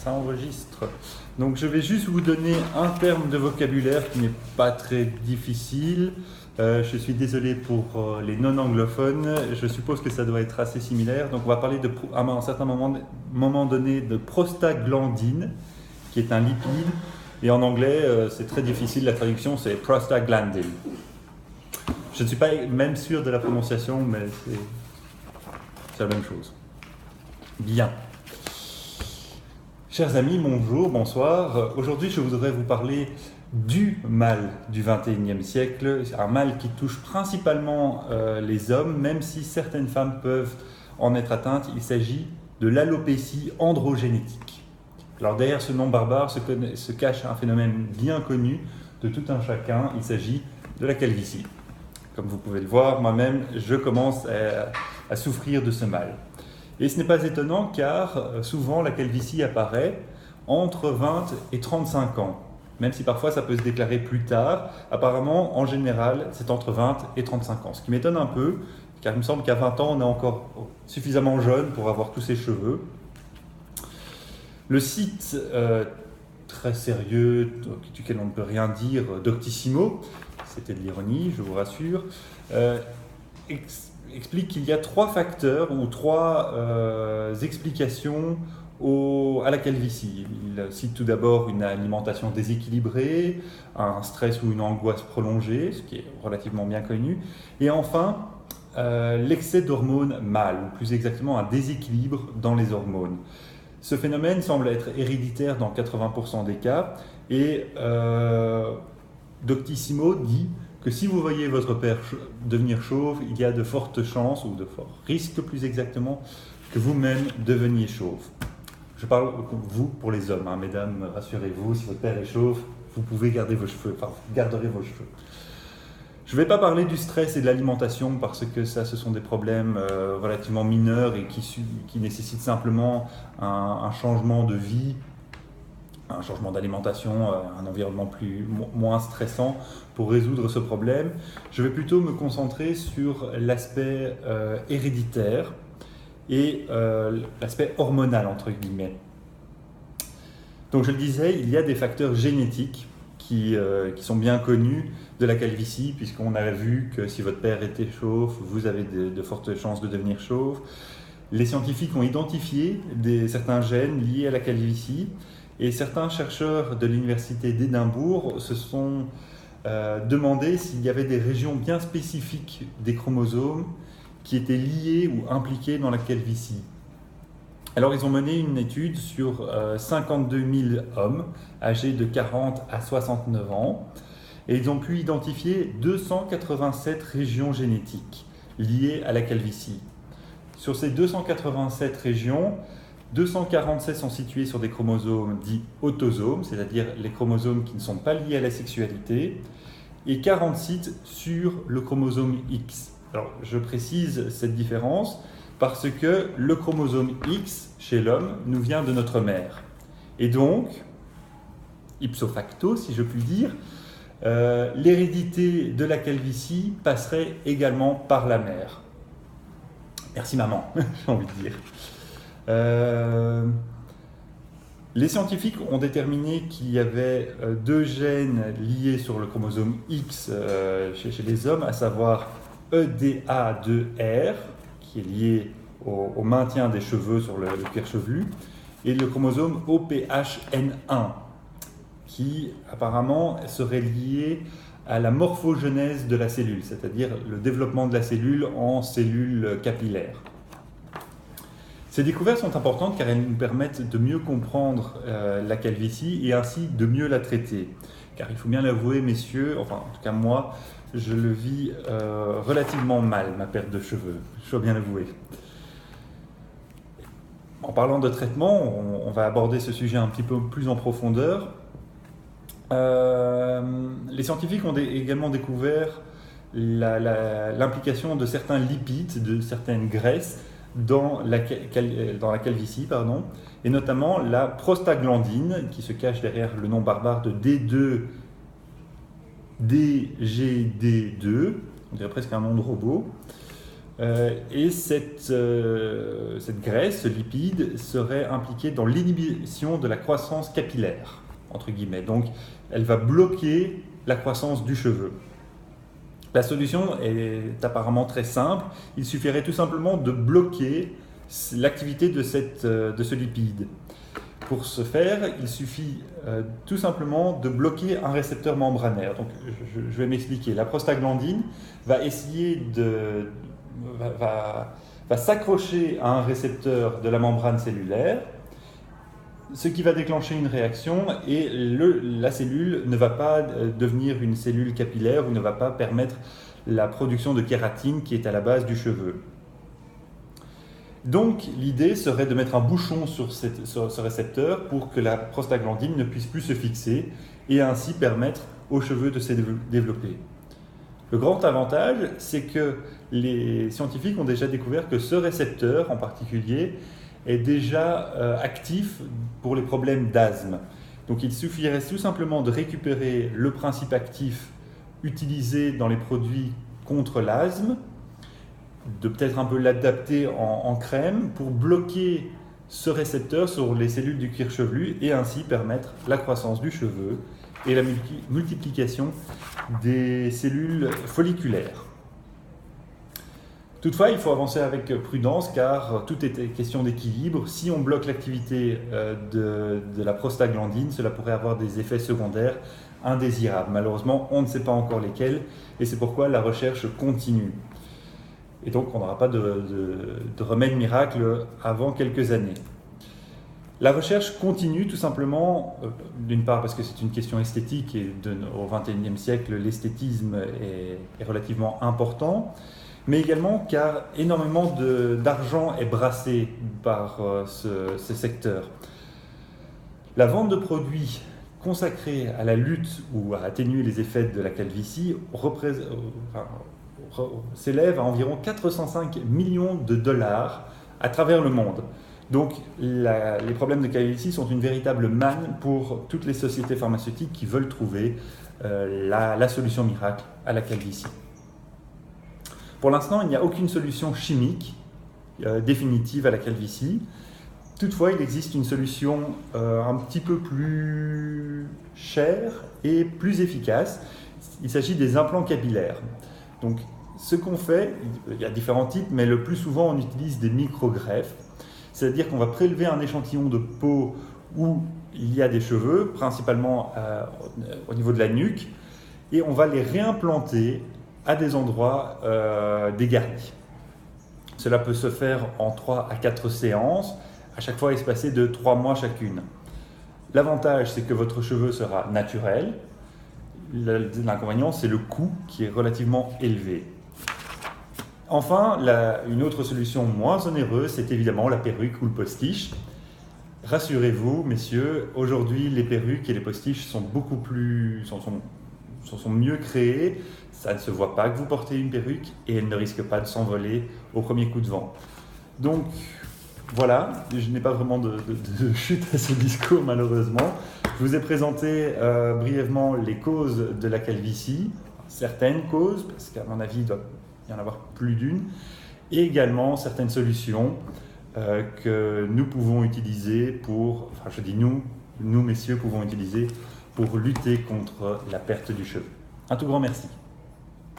Ça enregistre. Donc je vais juste vous donner un terme de vocabulaire qui n'est pas très difficile. Je suis désolé pour les non-anglophones. Je suppose que ça doit être assez similaire. Donc on va parler à un certain moment donné de prostaglandine, qui est un lipide. Et en anglais, c'est très difficile, la traduction c'est prostaglandine. Je ne suis pas même sûr de la prononciation, mais c'est la même chose. Bien. Chers amis, bonjour, bonsoir. Aujourd'hui, je voudrais vous parler du mal du XXIe siècle, un mal qui touche principalement les hommes, même si certaines femmes peuvent en être atteintes. Il s'agit de l'alopécie androgénétique. Alors derrière ce nom barbare se cache un phénomène bien connu de tout un chacun, il s'agit de la calvitie. Comme vous pouvez le voir, moi-même, je commence à souffrir de ce mal. Et ce n'est pas étonnant car souvent la calvitie apparaît entre 20 et 35 ans. Même si parfois ça peut se déclarer plus tard, apparemment en général c'est entre 20 et 35 ans. Ce qui m'étonne un peu car il me semble qu'à 20 ans on est encore suffisamment jeune pour avoir tous ces cheveux. Le site très sérieux duquel on ne peut rien dire, Doctissimo, c'était de l'ironie, je vous rassure, explique qu'il y a 3 facteurs ou 3 explications à la calvitie. Il cite tout d'abord une alimentation déséquilibrée, un stress ou une angoisse prolongée, ce qui est relativement bien connu, et enfin l'excès d'hormones mâles, ou plus exactement un déséquilibre dans les hormones. Ce phénomène semble être héréditaire dans 80% des cas, et Doctissimo dit que si vous voyez votre père devenir chauve, il y a de fortes chances, ou de forts risques plus exactement, que vous-même deveniez chauve. Je parle vous pour les hommes, hein, mesdames, rassurez-vous, si votre père est chauve, vous pouvez garder vos cheveux, enfin, vous garderez vos cheveux. Je ne vais pas parler du stress et de l'alimentation parce que ça, ce sont des problèmes relativement mineurs et qui nécessitent simplement un changement de vie, un changement d'alimentation, un environnement moins stressant pour résoudre ce problème. Je vais plutôt me concentrer sur l'aspect héréditaire et l'aspect hormonal, entre guillemets. Donc je le disais, il y a des facteurs génétiques qui sont bien connus de la calvitie, puisqu'on a vu que si votre père était chauve, vous avez de fortes chances de devenir chauve. Les scientifiques ont identifié certains gènes liés à la calvitie, et certains chercheurs de l'université d'Édimbourg se sont demandé s'il y avait des régions bien spécifiques des chromosomes qui étaient liées ou impliquées dans la calvitie. Alors ils ont mené une étude sur 52 000 hommes âgés de 40 à 69 ans et ils ont pu identifier 287 régions génétiques liées à la calvitie. Sur ces 287 régions, 247 sont situés sur des chromosomes dits autosomes, c'est-à-dire les chromosomes qui ne sont pas liés à la sexualité, et 46 sur le chromosome X. Alors, je précise cette différence parce que le chromosome X, chez l'homme, nous vient de notre mère. Et donc, ipso facto, si je puis dire, l'hérédité de la calvitie passerait également par la mère. Merci maman, j'ai envie de dire. Les scientifiques ont déterminé qu'il y avait 2 gènes liés sur le chromosome X chez les hommes, à savoir EDA2R, qui est lié au maintien des cheveux sur le cuir chevelu, et le chromosome OPHN1, qui apparemment serait lié à la morphogenèse de la cellule, c'est-à-dire le développement de la cellule en cellules capillaires. Ces découvertes sont importantes car elles nous permettent de mieux comprendre la calvitie et ainsi de mieux la traiter. Car il faut bien l'avouer, messieurs, enfin en tout cas moi, je le vis relativement mal, ma perte de cheveux, je dois bien l'avouer. En parlant de traitement, on va aborder ce sujet un petit peu plus en profondeur. Les scientifiques ont également découvert l'implication de certains lipides, de certaines graisses, dans la calvitie, et notamment la prostaglandine, qui se cache derrière le nom barbare de D2-DGD2, on dirait presque un nom de robot, Et cette graisse, ce lipide, serait impliqué dans l'inhibition de la croissance capillaire, entre guillemets. Donc, elle va bloquer la croissance du cheveu. La solution est apparemment très simple. Il suffirait tout simplement de bloquer l'activité de ce lipide. Pour ce faire, il suffit tout simplement de bloquer un récepteur membranaire. Donc, je vais m'expliquer. La prostaglandine va va s'accrocher à un récepteur de la membrane cellulaire, ce qui va déclencher une réaction et la cellule ne va pas devenir une cellule capillaire ou ne va pas permettre la production de kératine qui est à la base du cheveu. Donc l'idée serait de mettre un bouchon sur ce récepteur pour que la prostaglandine ne puisse plus se fixer et ainsi permettre aux cheveux de se développer. Le grand avantage, c'est que les scientifiques ont déjà découvert que ce récepteur en particulier est déjà actif pour les problèmes d'asthme. Donc il suffirait tout simplement de récupérer le principe actif utilisé dans les produits contre l'asthme, de peut-être un peu l'adapter en crème pour bloquer ce récepteur sur les cellules du cuir chevelu et ainsi permettre la croissance du cheveu et la multiplication des cellules folliculaires. Toutefois, il faut avancer avec prudence car tout est question d'équilibre. Si on bloque l'activité de la prostaglandine, cela pourrait avoir des effets secondaires indésirables. Malheureusement, on ne sait pas encore lesquels et c'est pourquoi la recherche continue. Et donc, on n'aura pas de remède miracle avant quelques années. La recherche continue tout simplement, d'une part parce que c'est une question esthétique et au XXIe siècle, l'esthétisme est relativement important, mais également car énormément d'argent est brassé par ce secteur. La vente de produits consacrés à la lutte ou à atténuer les effets de la calvitie s'élève à environ 405 millions de dollars à travers le monde. Donc les problèmes de calvitie sont une véritable manne pour toutes les sociétés pharmaceutiques qui veulent trouver la solution miracle à la calvitie. Pour l'instant, il n'y a aucune solution chimique définitive à la calvitie. Toutefois, il existe une solution un petit peu plus chère et plus efficace. Il s'agit des implants capillaires. Donc, ce qu'on fait, il y a différents types, mais le plus souvent, on utilise des micro-greffes. C'est-à-dire qu'on va prélever un échantillon de peau où il y a des cheveux, principalement au niveau de la nuque, et on va les réimplanter à des endroits dégarnis. Cela peut se faire en 3 à 4 séances, à chaque fois espacées de 3 mois chacune. L'avantage, c'est que votre cheveu sera naturel. L'inconvénient, c'est le coût qui est relativement élevé. Enfin, une autre solution moins onéreuse, c'est évidemment la perruque ou le postiche. Rassurez-vous, messieurs, aujourd'hui, les perruques et les postiches sont sont mieux créées. Ça ne se voit pas que vous portez une perruque et elle ne risque pas de s'envoler au premier coup de vent. Donc, voilà, je n'ai pas vraiment de chute à ce discours, malheureusement. Je vous ai présenté brièvement les causes de la calvitie, certaines causes, parce qu'à mon avis, il doit y en avoir plus d'une, et également certaines solutions que nous pouvons utiliser je dis nous messieurs, pouvons utiliser pour lutter contre la perte du cheveu. Un tout grand merci.